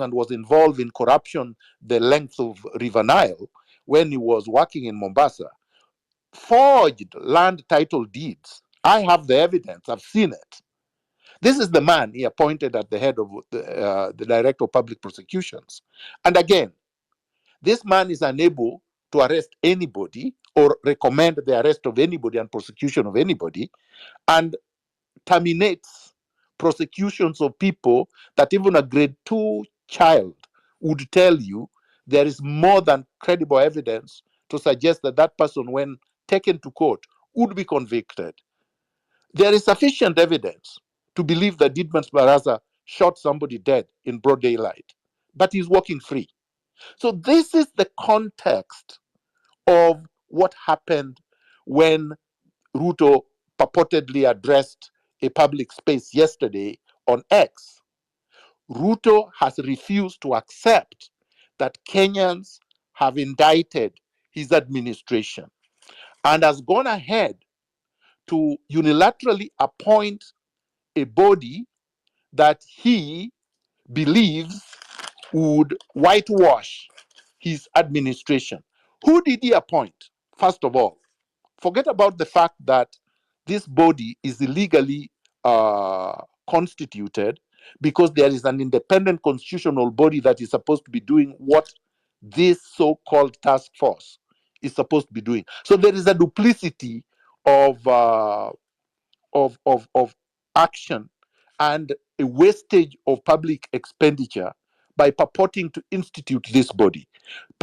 and was involved in corruption the length of River Nile when he was working in Mombasa, forged land title deeds. I have the evidence. I've seen it. This is the man he appointed at the head of the Director of Public Prosecutions. And again, this man is unable to arrest anybody or recommend the arrest of anybody and prosecution of anybody, and terminates prosecutions of people that even a grade 2 child would tell you there is more than credible evidence to suggest that that person, when taken to court, would be convicted. There is sufficient evidence to believe that Didmas Baraza shot somebody dead in broad daylight, but he's walking free. So this is the context of what happened when Ruto purportedly addressed a public space yesterday on X. Ruto has refused to accept that Kenyans have indicted his administration and has gone ahead to unilaterally appoint a body that he believes would whitewash his administration. Who did he appoint? First of all, forget about the fact that this body is illegally constituted, because there is an independent constitutional body that is supposed to be doing what this so-called task force is supposed to be doing. So there is a duplicity of action and a wastage of public expenditure by purporting to institute this body.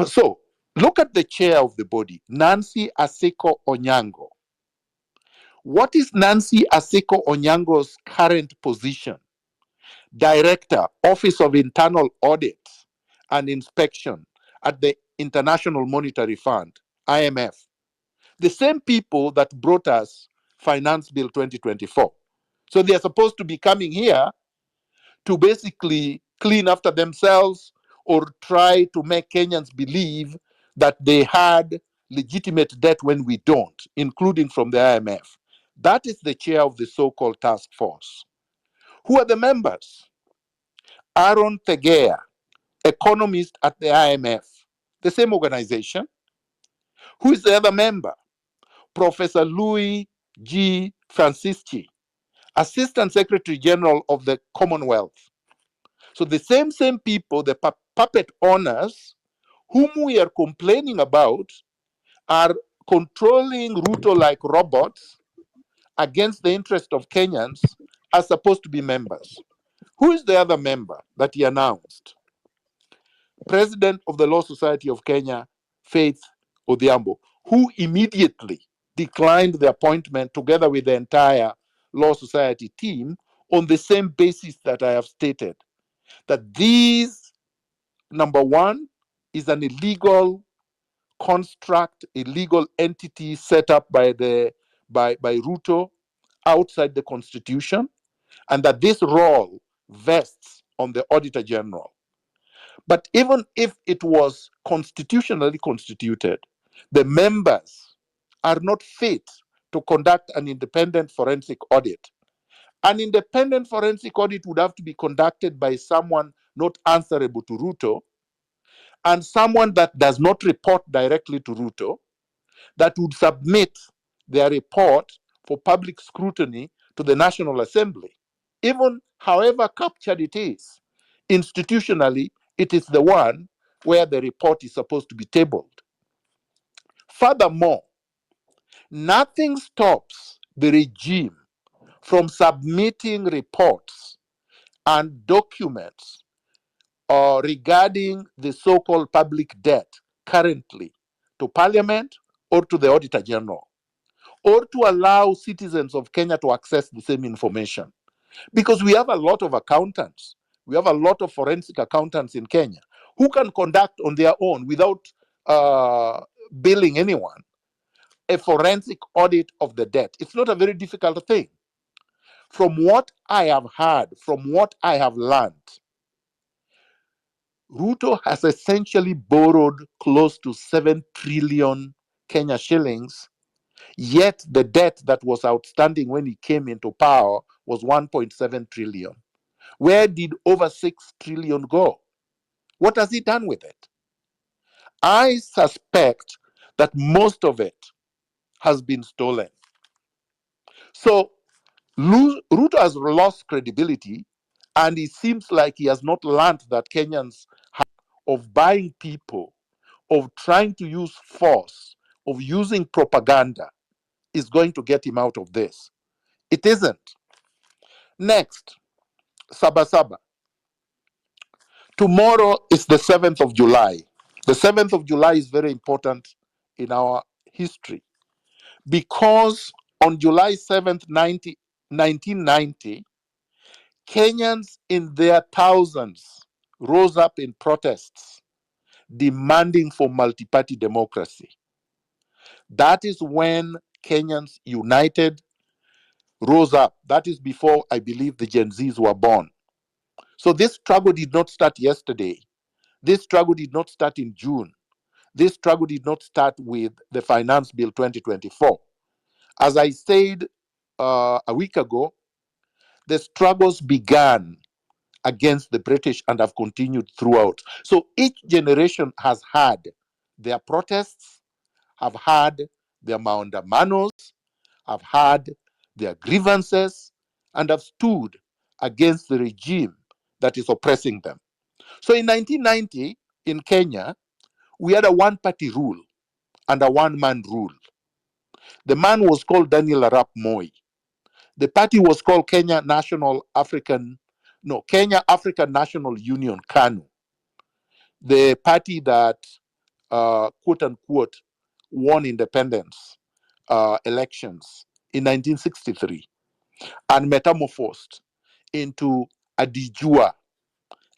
So look at the chair of the body, Nancy Aseko Onyango. What is Nancy Aseko Onyango's current position? Director, Office of Internal Audit and Inspection at the International Monetary Fund, IMF. The same people that brought us Finance Bill 2024. So they are supposed to be coming here to basically clean after themselves or try to make Kenyans believe that they had legitimate debt when we don't, including from the IMF. That is the chair of the so-called task force. Who are the members? Aaron Tegea, economist at the IMF, the same organization. Who is the other member? Professor Louis G. Francisci, Assistant Secretary General of the Commonwealth. So the same people, the puppet owners, whom we are complaining about, are controlling Ruto like robots against the interest of Kenyans, are supposed to be members. Who is the other member that he announced? President of the Law Society of Kenya, Faith Odhiambo, who immediately declined the appointment together with the entire Law Society team on the same basis that I have stated, that these, number one, is an illegal construct, a legal entity set up by Ruto outside the constitution, and that this role vests on the Auditor General. But even if it was constitutionally constituted, the members are not fit to conduct an independent forensic audit. An independent forensic audit would have to be conducted by someone not answerable to Ruto, and someone that does not report directly to Ruto, that would submit their report for public scrutiny to the National Assembly. Even however captured it is, institutionally, it is the one where the report is supposed to be tabled. Furthermore, nothing stops the regime from submitting reports and documents regarding the so-called public debt currently to Parliament or to the Auditor General, or to allow citizens of Kenya to access the same information. Because we have a lot of accountants, we have a lot of forensic accountants in Kenya who can conduct on their own, without billing anyone, a forensic audit of the debt. It's not a very difficult thing. From what I have heard, from what I have learned, Ruto has essentially borrowed close to 7 trillion Kenya shillings, yet the debt that was outstanding when he came into power was 1.7 trillion. Where did over 6 trillion go? What has he done with it? I suspect that most of it has been stolen. So Ruto has lost credibility, and it seems like he has not learned that Kenyans have of buying people, of trying to use force, of using propaganda is going to get him out of this. It isn't. Next, Sabasaba. Tomorrow is the 7th of July. The 7th of July is very important in our history because on July 7th, 1990, Kenyans in their thousands rose up in protests demanding for multi-party democracy. That is when Kenyans united, rose up. That is before, I believe, the Gen Zs were born. So this struggle did not start yesterday. This struggle did not start in June. This struggle did not start with the Finance Bill 2024. As I said a week ago, the struggles began against the British and have continued throughout. So each generation has had their protests, have had their maandamanos, have had their grievances, and have stood against the regime that is oppressing them. So in 1990, in Kenya, we had a one-party rule and a one-man rule. The man was called Daniel Arap Moi. The party was called Kenya African National Union, KANU. The party that, quote unquote, won independence elections in 1963 and metamorphosed into a de jure,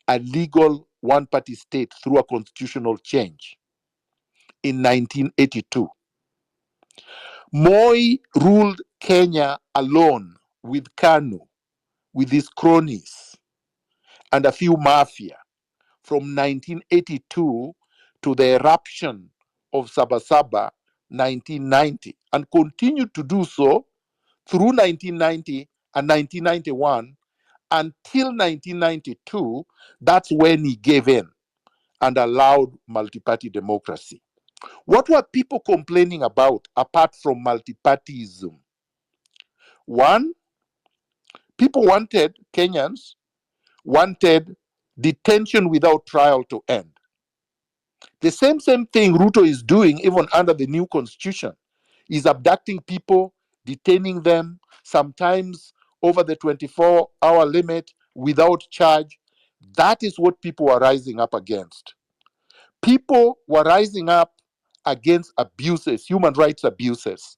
a legal one-party state through a constitutional change in 1982. Moi ruled Kenya alone with KANU, with his cronies and a few mafia from 1982 to the eruption of Sabasaba 1990, and continued to do so through 1990 and 1991 until 1992. That's when he gave in and allowed multi-party democracy. What were people complaining about apart from multi-partyism? One, Kenyans wanted detention without trial to end. The same thing Ruto is doing even under the new constitution is abducting people, detaining them, sometimes over the 24-hour limit without charge. That is what people are rising up against. People were rising up against abuses, human rights abuses.